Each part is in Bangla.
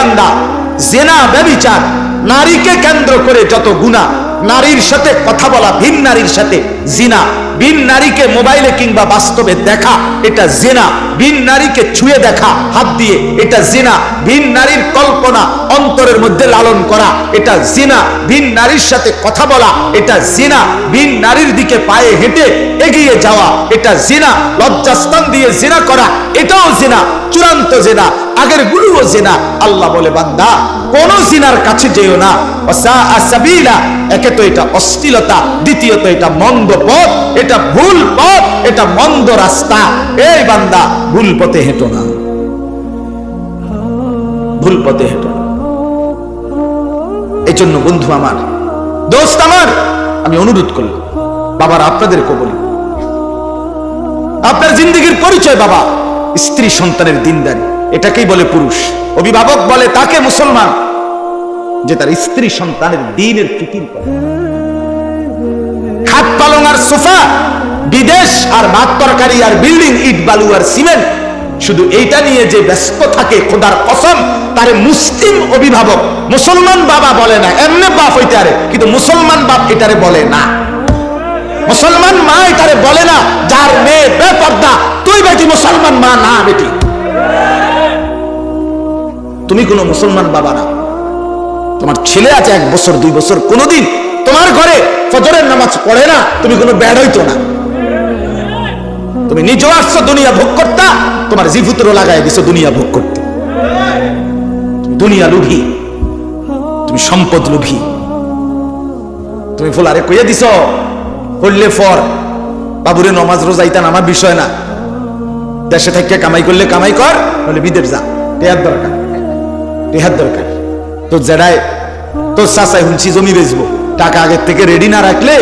বান্দা, জিনা, ব্যভিচার, নারীকে কেন্দ্র করে যত গুনাহ, নারীর সাথে কথা বলা, ভিন নারীর সাথে জিনা, ভিন নারীকে মোবাইলে কিংবা বাস্তবে দেখা, এটা জিনা, ভিন নারীকে ছুঁয়ে দেখা হাত দিয়ে, এটা জিনা, ভিন নারীর কল্পনা অন্তরের মধ্যে লালন করা, এটা জিনা, ভিন নারীর সাথে কথা বলা, এটা জিনা, ভিন নারীর দিকে পায়ে হেঁটে এগিয়ে যাওয়া, এটা জিনা, লজ্জাস্থান দিয়ে জিনা করা, এটাও জিনা, চূড়ান্ত জিনা, আগের গুলোও জিনা। আল্লাহ বলে, বান্দা কোন জিনার কাছে যেও না। সাবিলা, একে তো এটা অশ্লীলতা, দ্বিতীয়ত এটা মন্দ পথ, এটা ভুল পথ, এটা মন্দ রাস্তা। এই বান্দা, ভুল পথে হেঁটো না, ভুল পথে হেঁটো না। এই জন্য বন্ধু আমার, দোস্ত আমার, আমি অনুরোধ করলাম, বাবার আপনাদেরকে বলি, আপনার জিন্দগির পরিচয় বাবা, স্ত্রী সন্তানের দিনদারি, এটাকেই বলে পুরুষ। অভিভাবক বলে তাকে মুসলমান, যে তার স্ত্রী সন্তানের দ্বীনের ফিকির করে। খাট পালং আর সোফা, বিদেশ আর ভাত তরকারি আর বিল্ডিং, ইট বালু আর সিমেন্ট, শুধু এইটা নিয়ে যে ব্যস্ত থাকে, খোদার কসম, তারে মুসলিম অভিভাবক, মুসলমান বাবা বলে না। এমনি বাপ হইতে পারে, কিন্তু মুসলমান বাপ এটারে বলে না। মুসলমান মা এটারে বলে না। যার মেয়ে বেপর্দা, তুই বেটি মুসলমান মা না, বেটি তুমি কোনো মুসলমান বাবা না। তোমার ছেলে আছে 1 বছর 2 বছর, কোনোদিন তোমার ঘরে ফজরের নামাজ পড়ে না, তুমি কোনো ব্যাড হইতো না। তুমি নিজেও আসছো দুনিয়া ভোগ করতা, তোমার জিভুতরও লাগাই দিছো দুনিয়া ভোগ করতে। তুমি দুনিয়া লোভী, তুমি সম্পদ লোভী। তুমি ফুলারে কইয়া দিছ, করলে ফর বাবুরে নমাজ রোজাইতান আমার বিষয় না, দেশে থেকে কামাই করলে কামাই কর, বলে বিদেশ যা, টেহার দরকার, টেহার দরকার। তো জেডায় তোর চাচাই শুনছি জমি বেচবো, টাকা আগের থেকে রেডি না রাখলে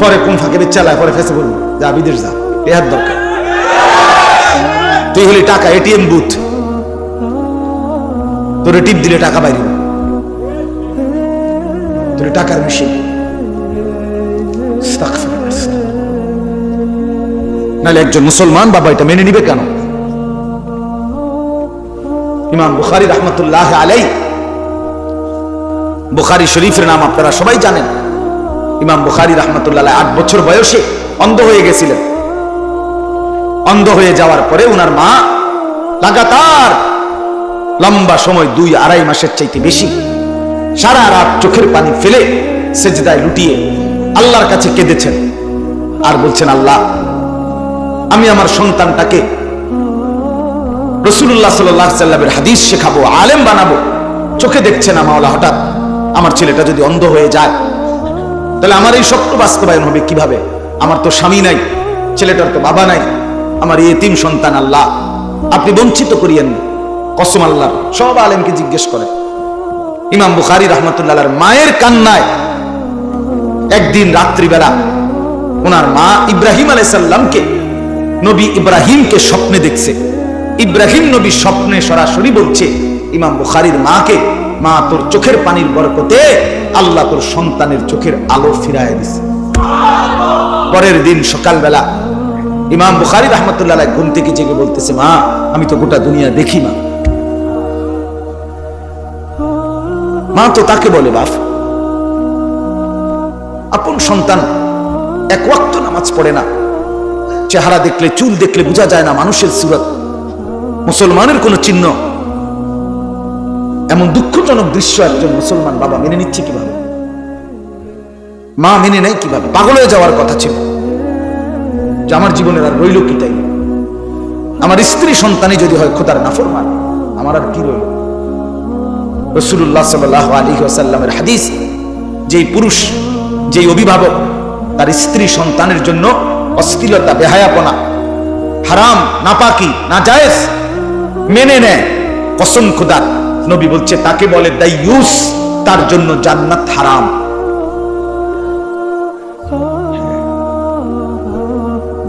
পরে কোন ফাঁকে চালায়, পরে ফেসে বলবো যা বিদেশ যা, টেহার দরকার। তুই হলি টাকা এটিএম বুথ, তোরে টিপ দিলে টাকা বাইরে, তোর টাকার মেশিন। নাহলে একজন মুসলমান বাবা এটা মেনে নিবে কেন? ইমাম বুখারী রাহমাতুল্লাহ আলাইহি, বুখারী শরীফের নাম আপনারা সবাই জানেন। ইমাম বুখারী রাহমাতুল্লাহ আলাইহি 8 বছর বয়সে অন্ধ হয়ে গেছিলেন। অন্ধ হয়ে যাওয়ার পরে ওনার মা লাগাতার লম্বা সময় 2-2.5 মাসের চাইতে বেশি সারা রাত চোখের পানি ফেলে সেজদায় লুটিয়ে আল্লাহর কাছে কেঁদেছেন আর বলছেন, আল্লাহ, আমি আমার সন্তানটাকে রাসূলুল্লাহ সাল্লাল্লাহু আলাইহি ওয়াসাল্লামের হাদিস শেখাবো, আলেম বানাবো। চোখে দেখছে না মাওলা, হঠাৎ আমার ছেলেটা যদি অন্ধ হয়ে যায়, তাহলে আমার এই স্বপ্ন বাস্তবায়ন হবে কিভাবে? আমার তো স্বামী নাই, ছেলেটার তো বাবা নাই, আমার ইয়েতিম সন্তান, আল্লাহ আপনি বঞ্চিত করিয়েন না। কসম আল্লাহ, সব আলেমকে জিজ্ঞেস করে। ইমাম বুখারী রাহমাতুল্লাহ আলাইহির মায়ের কান্নায় একদিন রাত্রিবেলা ওনার মা ইব্রাহিম আলাইহিস সালামকে, নবী ইব্রাহিমকে স্বপ্নে দেখছে। ইব্রাহিম নবী স্বপ্নে সরাসরি বলছে ইমাম বুখারীর মাকে, মা তোর চোখের পানির বরকতে আল্লাহ তোর সন্তানের চোখের আলো ফিরায় দিছে। পরের দিন সকালবেলা ইমাম বুখারী রাহমাতুল্লাহ আলাইহি ঘুম থেকে জেগে বলতেছে, মা আমি তো গোটা দুনিয়া দেখি মা। মা তো তাকে বলে বাপ, আপন সন্তান 1 ওয়াক্ত নামাজ পড়ে না, চেহারা দেখলে, চুল দেখলে বোঝা যায় না মানুষের সুরত, মুসলমানের কোন চিহ্ন। এমন দুঃখজনক দৃশ্য একজন মুসলমান বাবা মেনে নিচ্ছে কিভাবে? মা মেনে নেয় কিভাবে? পাগল হয়ে যাওয়ার কথা ছিল যে আমার জীবনের আর রইল কি তাই? আমার স্ত্রী সন্তানই যদি হয় খোদার নাফরমান, আমার আর কি রইল? রাসূলুল্লাহ সাল্লাল্লাহু আলাইহি ওয়াসাল্লামের হাদিস, যেই পুরুষ, যেই অভিভাবক তার স্ত্রী সন্তানের জন্য অশ্লীলতা, বেহায়াপনা, হারাম, নাপাকি, নাজায়েজ মেনে নেয়, কসম খোদার, নবী বলছে তাকে বলে দাইয়ুস, তার জন্য জান্নাত হারাম।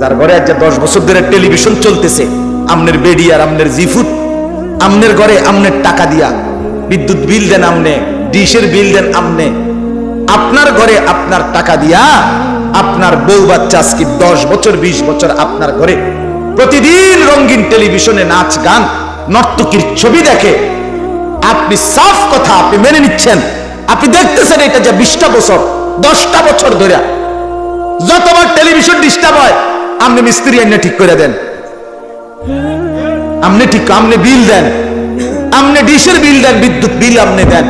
যার ঘরে আজ 10 বছর ধরে টেলিভিশন চলতেছে, আমনের বেডি আর আমনের জিফুট, আমনের ঘরে আমনের টাকা দিয়া বিদ্যুৎ বিল দেন আমনে, ডিশের বিল দেন আমনে, আপনার ঘরে আপনার টাকা দিয়া আপনার বউ বাচ্চা আজকে 10 বছর 20 বছর আপনার ঘরে প্রতিদিন রঙিন টেলিভিশনে নাচ গান নর্তকীর ছবি দেখে, আপনি সাফ কথা আপনি মেনে নিচ্ছেন, আপনি দেখতেছেন এটা যে 20টা বছর 10টা বছর ধরে যতবার টেলিভিশন ডিস্টার্ব হয় আপনি মিস্ত্রি এনে ঠিক করে দেন, আপনি বিল দেন, আপনি ডিশের বিল দেন, বিদ্যুৎ বিল আপনি দেন।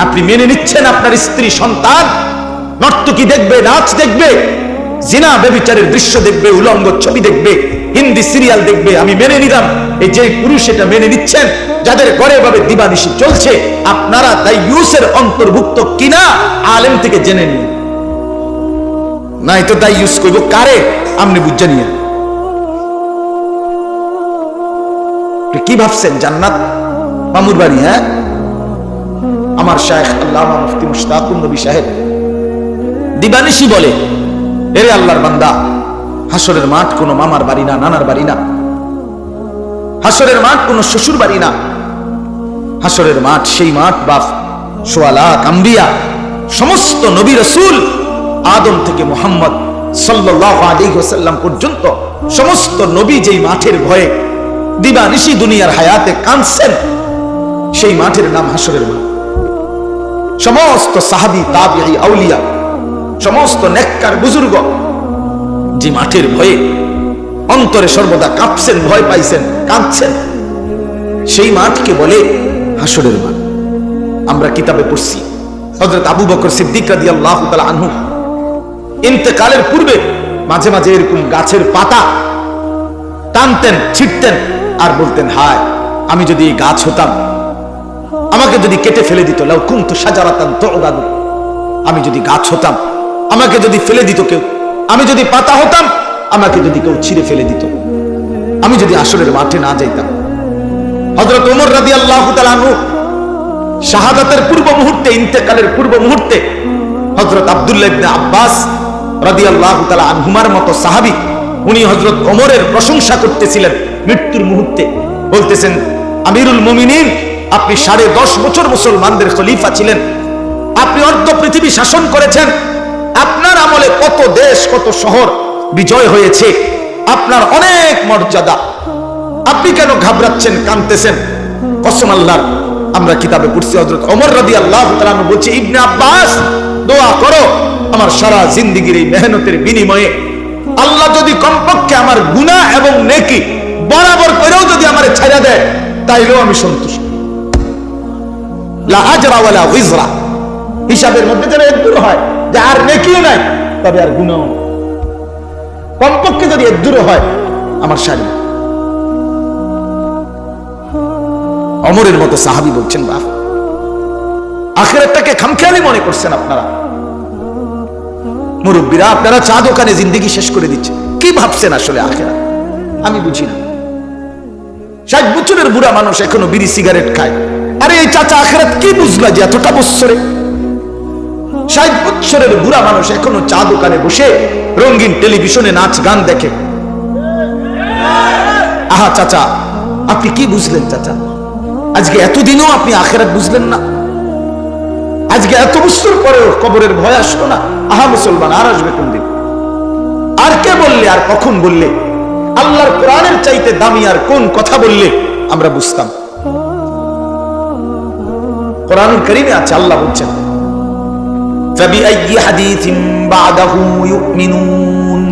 আপনি মেনে নিচ্ছেন আপনার স্ত্রী সন্তান নর্তকী দেখবে, নাচ দেখবে, জিনা ব্যভিচারের দৃশ্য দেখবে, উলঙ্গ ছবি দেখবে, হিন্দি সিরিয়াল দেখবে। আমি মেনে নিলাম এই যে পুরুষ এটা মেনে নিচ্ছেন, যাদের ঘরে ভাবে দিবানিশি চলছে, আপনারা দাইয়ুসের অন্তর্ভুক্ত কিনা আলেম থেকে জেনে নিন, নাই তো দাইয়ুস কইব কারে আপনি বুঝে নিয়ে। কি ভাবছেন জান্নাত মামুর বাড়ি? হ্যাঁ, আমার শায়েখ আল্লামা মুফতি মুশতাকুর নবী সাহেব দিবানিশি বলে, এরে আল্লাহর বান্দা, হাসরের মাঠ কোনো মামার বাড়ি না, নানার বাড়ি না, হাসরের মাঠ কোনো শ্বশুর বাড়ি না, হাসরের মাঠ সেই মাঠ বাপ সোয়া লাখ আম্বিয়া, সমস্ত নবী রাসূল আদম থেকে মুহাম্মদ সাল্লাল্লাহু আলাইহি ওয়াসাল্লাম পর্যন্ত সমস্ত নবী যেই মাঠের ভয়ে দিবানিশি দুনিয়ার হায়াতে কাঁদছেন, সেই মাঠের নাম হাসরের মাঠ। সমস্ত সাহাবী, তাবিঈ, আউলিয়া, সমস্ত নেককার বুজুর্গ যে মাঠের ভয়ে অন্তরে সর্বদা কাঁপছেন, ভয় পাইছেন, কাঁদছেন, সেই মাঠকে বলে হাসরের মাঠ। আমরা কিতাবে পড়ছি হযরত আবু বকর সিদ্দিক রাদিয়াল্লাহু তাআলা আনহু ইন্তেকালের পূর্বে মাঝে মাঝে এরকম গাছের পাতা টানতেন, ছিটতেন আর বলতেন, হায় আমি যদি এই গাছ হতাম, আমাকে যদি কেটে ফেলে দিত, লাউ কুনতু শাজারাতান তু'বাদু, আমি যদি গাছ হতাম, আমাকে যদি ফেলে দিত কেউ, আমি যদি পাতা হতাম, আমাকে যদি কেউ ছিঁড়ে ফেলে দিত, আমি যদি আসরের মাঠে না যাইতাম। হযরত ওমর রাদিয়াল্লাহু তাআলা আনহু শাহাদাতের পূর্ব মুহূর্তে, ইন্তেকালের পূর্ব মুহূর্তে হযরত আব্দুল্লাহ ইবনে আব্বাস রাদিয়াল্লাহু তাআলা আনহুমার মতো সাহাবী, উনি হযরত ওমরের প্রশংসা করতেছিলেন মৃত্যুর মুহূর্তে, বলতেছেন, আমিরুল মুমিনিন, আপনি 10.5 বছর মুসলমানদের খলিফা ছিলেন, আপনি অর্ধ পৃথিবী শাসন করেছেন, আপনার আমলে কত দেশ কত শহর বিজয় হয়েছে, আপনার অনেক মর্যাদা, আপনি কেন ঘাবড়াচ্ছেন, কাঁদতেছেন? কসম আল্লাহর, আমরা কিতাবে পড়ছি হযরত ওমর রাদিয়াল্লাহু তাআলা আনহু বলছে, ইবনে আব্বাস দোয়া করো আমার সারা জিন্দেগীর এই মেহনতের বিনিময়ে আল্লাহ যদি কমপক্ষে আমার গুনাহ এবং নেকি বরাবর করেও যদি আমারে ছাইড়া দেয়, তাইলেও আমি সন্তুষ্ট। লা আজরা ওয়ালা উজরা, হিসাবের মধ্যে যেন একদূর হয় যে আর নেকিও নাই, তবে আর গুনাহও নাই, কমপক্ষে যদি একদূর হয় আমার শাড়ি। ওমরের মতো সাহাবী বলছেন, বাপ আখিরাতটাকে খামখেয়ালি মনে করছেন আপনারা মুরব্বীরা, আপনারা চা দোকানে জিন্দেগি শেষ করে দিচ্ছেন। কি ভাবছেন আসলে আখিরাত? আমি বুঝি না। 60 বছরের বুড়া মানুষ এখনো বিড়ি সিগারেট খায়। আরে এই চাচা আখিরাত কি বুঝলা যে এতটা বছরে? 60 বছরের বুড়া মানুষ এখনো চা দোকানে বসে রঙিন টেলিভিশনে নাচ গান দেখে। আহা চাচা, আপনি কি বুঝলেন চাচা? আজকে এতদিনও আপনি আখিরাত বুঝলেন না? আজকে এত বছর পরেও কবরের ভয় আসলো না? আহা মুসলমান, আর আসবে কোন দিন? আর কে বললে, আর কখন বললে আল্লাহর কোরআনের চাইতে দামি আর কোন কথা বললে আমরা বুঝতাম? কোরআনুল কারীমে আছে, আল্লাহ বলছেন, ফাবিআইয়ি হাদিসিন বাদাহু ইউমিনুন।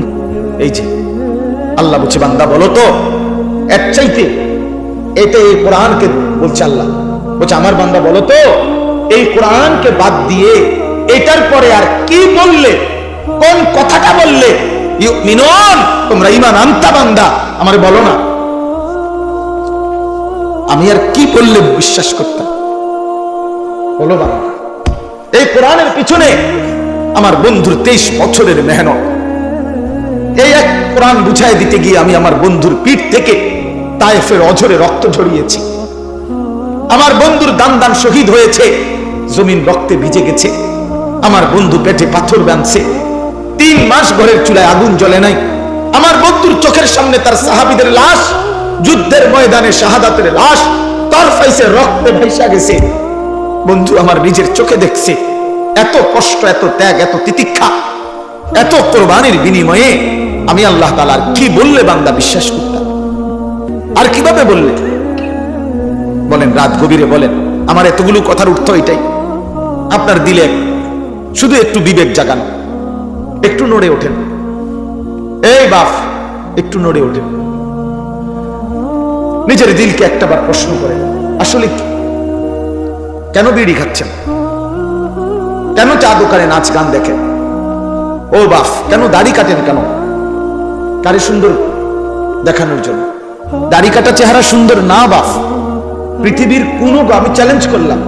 এই যে আল্লাহ বলছে, বান্দা বলো তো এর চাইতে, এটা এই কোরআনকে বলছে আল্লাহ বলছে, আমার বান্দা বলো তো এই কোরআনকে বাদ দিয়ে এটার পরে আর কি বললে, কোন কথাটা বললে ইউমিনুন তোমরা ঈমান আনতা? বান্দা আমারে বলো না, আমি আর কি বললে বিশ্বাস করতাম? বলো বাবা। এই কোরআনের পিছনে আমার বন্ধুর 23 বছরের মেহনত। এই এক কোরআন বুঝাই দিতে গিয়ে আমি আমার বন্ধুর পিঠ থেকে তায়েফের অঝরে রক্ত ঝরিয়েছি। আমার বন্ধুর দান দান শহীদ হয়েছে, জমিন রক্তে ভিজে গেছে। আমার বন্ধু পেটে পাথর বাঁধছে, 3 মাস ঘরের চুলায় আগুন জ্বলে নাই। আমার বন্ধুর চোখের সামনে তার সাহাবীদের লাশ, যুদ্ধের ময়দানে শাহাদাতের লাশ তরফাইছে, রক্তে ভাইসা গেছে। বন্ধু আমার নিজের চোখে দেখছে এত কষ্ট, এত ত্যাগ, এত তিতিক্ষা, এত কোরবানির বিনিময়ে আমি আল্লাহ তাআলার কি বললে বান্দা বিশ্বাস করতাম? আর কিভাবে বললে? বলেন, রাত গভীরে বলেন, আমার এতগুলো কথার অর্থ এটাই, আপনার দিলে শুধু একটু বিবেক জাগান, একটু নড়ে ওঠেন। এই বাপ, একটু নড়ে ওঠেন, নিজের দিলকে একটাবার প্রশ্ন করে, আসলে কেন বিড়ি খাচ্ছেন? কেন চা দোকানে নাচ গান দেখেন? ও বাপ, কেন দাড়ি কাটেন? কেন? কারে সুন্দর দেখানোর জন্য? দাড়ি কাটা চেহারা সুন্দর না বাপ। পৃথিবীর আমি চ্যালেঞ্জ করলাম,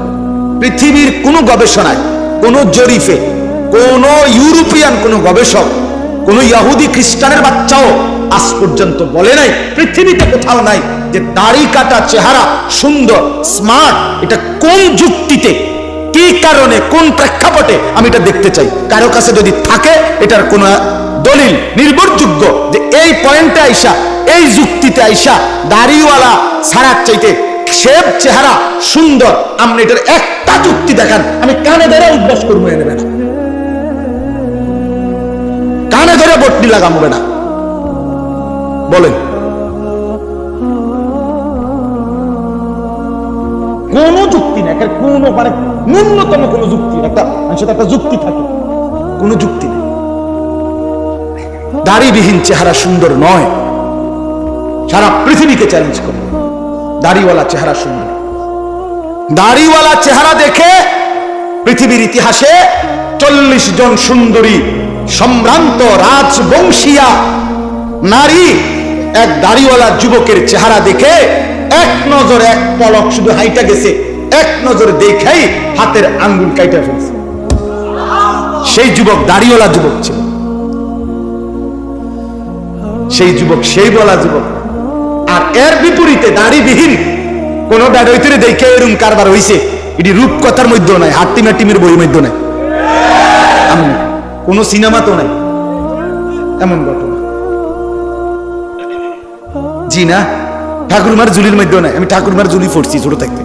পৃথিবীর কোন গবেষণায়, কোন জরিফে, কোন ইউরোপিয়ান কোন গবেষক, কোন ইহুদি খ্রিস্টানের বাচ্চাও আজ পর্যন্ত বলে নাই, পৃথিবীতে কোথাও নাই যে দাড়ি কাটা চেহারা সুন্দর, স্মার্ট। এটা কোন যুক্তিতে, কি কারণে, কোন প্রেক্ষাপটে আমি এটা দেখতে চাই। কারো কাছে যদি থাকে এটার কোন দলিল নির্ভরযোগ্য যে এই পয়েন্টে আইসা, এই যুক্তিতে আইসা দাড়িওয়ালা ছাড়ার চাইতে শেভ চেহারা সুন্দর, আপনি এটার একটা যুক্তি দেখান, আমি কানে ধরে উদ্বাস করবো, নেবে না, কানে ধরে বটনি লাগাবো না। বলেন, কোন যুক্তি নেই, কোন মানে ন্যূনতম কোন যুক্তি, একটা মানুষের একটা যুক্তি থাকে, কোন যুক্তি নেই। দাড়িবিহীন চেহারা সুন্দর নয়, সারা পৃথিবীকে চ্যালেঞ্জ করে দাড়িওয়ালা চেহারা সুন্দর। দাড়িওয়ালা চেহারা দেখে পৃথিবীর ইতিহাসে 40 জন সুন্দরী সম্ভ্রান্ত রাজবংশীয়া নারী এক দাড়িওয়ালা যুবকের চেহারা দেখে এক নজর, এক পলক শুধু হাইটা গেছে, এক নজর দেখেই হাতের আঙ্গুল কাইটা ফেলছে। সেই যুবক দাড়িওয়ালা যুবক ছিল, সেই যুবক সেই বলা যুবক। আর এর বিপরীতে দাড়িবিহীন কোন দাড়িতে দেখে এরকম কারবার হইছে, এটি রূপকথার মধ্যেও নাই, হাট্টিমা টিমের বইয়ের মধ্যেও নাই, কোন সিনেমাতেও নাই এমন ঘটনা। জি না, ঠাকুরমার জুলির মধ্যেও নাই। আমি ঠাকুরমার জুলি পড়ছি ছোট থাকতে,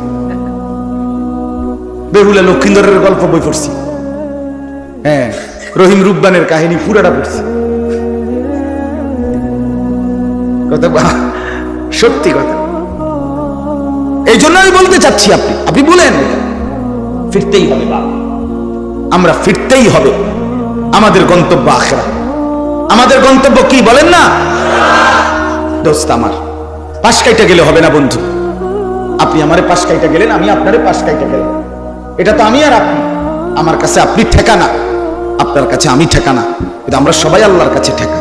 বেহুলা লক্ষিন্দরের গল্প বই পড়ছি, হ্যাঁ, রহিম রুব্বানের কাহিনী পুরাটা পড়ছি। কথা সত্যি কথা। এই জন্য আমি বলতে চাচ্ছি, আপনি বলেন ফিরতেই হবে, আমরা ফিরতেই হবে। আমাদের গন্তব্য আখিরাত। আমাদের গন্তব্য কি বলেন না? দোস্ত আমার, পাশ কাইটা গেলে হবে না বন্ধু। আপনি আমারে পাশ কাইটা গেলেন, আমি আপনারে পাশ কাইটা গেলাম, এটা তো আমি আর আপনি। আমার কাছে আপনি ঠেকানা, আপনার কাছে আমি ঠেকানা, কিন্তু আমরা সবাই আল্লাহর কাছে ঠেকা।